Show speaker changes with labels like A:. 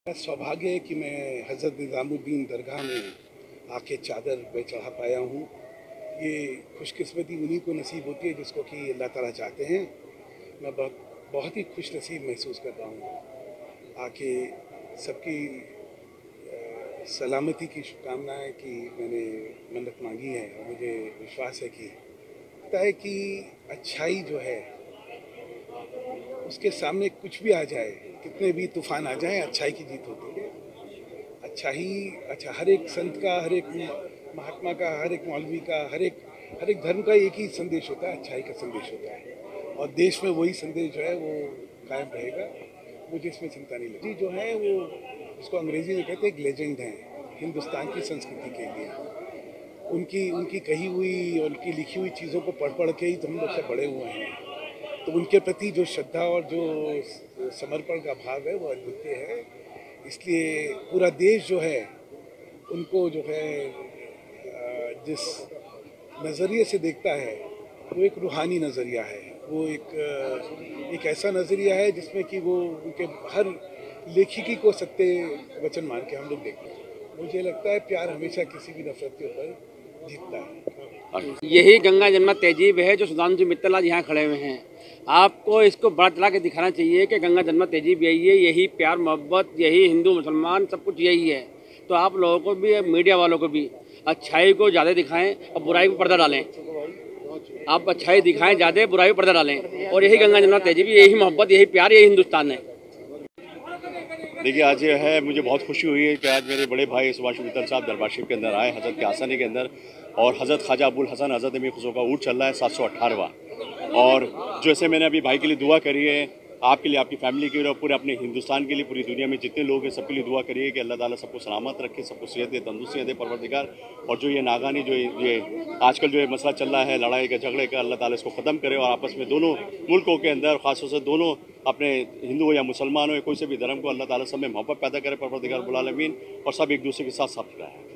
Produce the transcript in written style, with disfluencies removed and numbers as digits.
A: सौभाग्य है कि मैं हज़रत निज़ामुद्दीन दरगाह में आके चादर पे चढ़ा पाया हूँ। ये खुशकिस्मती उन्हीं को नसीब होती है जिसको कि अल्लाह ताला चाहते हैं। मैं बहुत ही खुश नसीब महसूस कर रहा हूँ आके सबकी सलामती की शुभकामनाएँ कि मैंने मन्नत मांगी है और मुझे विश्वास है कि पता है कि अच्छाई जो है उसके सामने कुछ भी आ जाए, कितने भी तूफान आ जाएं, अच्छाई की जीत होती है। अच्छा हर एक संत का, हर एक महात्मा का, हर एक मौलवी का, हर एक धर्म का एक ही संदेश होता है, अच्छाई का संदेश होता है। और देश में वही संदेश जो है वो कायम रहेगा। मुझे इसमें चिंता नहीं लगती। जो है वो जिसको अंग्रेजी में कहते हैं एक लेजेंड है हिंदुस्तान की संस्कृति के लिए। उनकी उनकी कही हुई और उनकी लिखी हुई चीज़ों को पढ़ के ही तो हम लोग सब बड़े हुए हैं। तो उनके प्रति जो श्रद्धा और जो समर्पण का भाव है वो अद्वितीय है। इसलिए पूरा देश जो है उनको जो है जिस नज़रिए से देखता है वो एक रूहानी नज़रिया है। वो एक ऐसा नज़रिया है जिसमें कि वो उनके हर लेखिकी को सत्य वचन मान के हम लोग देखते हैं। मुझे लगता है प्यार हमेशा किसी भी नफरत के ऊपर जीतता है।
B: यही गंगा जमुना तहजीब है जो सुधांशु मित्तल आज यहाँ खड़े हुए हैं। आपको इसको बड़ा चला के दिखाना चाहिए कि गंगा जमुना तहजीब यही है, यही प्यार मोहब्बत, यही हिंदू मुसलमान सब कुछ यही है। तो आप लोगों को भी, मीडिया वालों को भी अच्छाई को ज़्यादा दिखाएं और बुराई को पर्दा डालें। आप अच्छाई दिखाएं ज़्यादा, बुराई को पर्दा डालें। और यही गंगा जमुना तहजीब, यही मोहब्बत, यही प्यार, यही हिंदुस्तान है।
C: देखिए, आज जो है मुझे बहुत खुशी हुई है कि आज मेरे बड़े भाई सुभाष मित्तल साहब दरबार शरीफ के अंदर आए, हज़रत के आसानी के अंदर। और हज़रत ख्वाजा अबुल हसन हज़रत अमीर खुसरो का ऊँट चल रहा है 718वां। और जैसे मैंने अभी भाई के लिए दुआ करी है, आपके लिए, आपकी फैमिली के लिए और पूरे अपने हिंदुस्तान के लिए, पूरी दुनिया में जितने लोग हैं सबके लिए दुआ करिए कि अल्लाह ताला सबको सलामत रखे, सबको सेहत दे, तंदुरुस्ती दे परवरदिगार। और जो ये नागानी जो ये आजकल जो ये मसला चल रहा है लड़ाई का, झगड़े का, अल्लाह ताला इसको ख़त्म करे और आपस में दोनों मुल्कों के अंदर, ख़ासतौर से दोनों अपने हिंदू हो या मुसलमान हो या कोई से भी धर्म को, अल्लाह ताला सब में मोहब्बत पैदा करे परवरदिगार रब्बुल आलमीन, और सब एक दूसरे के साथ साथ रहें।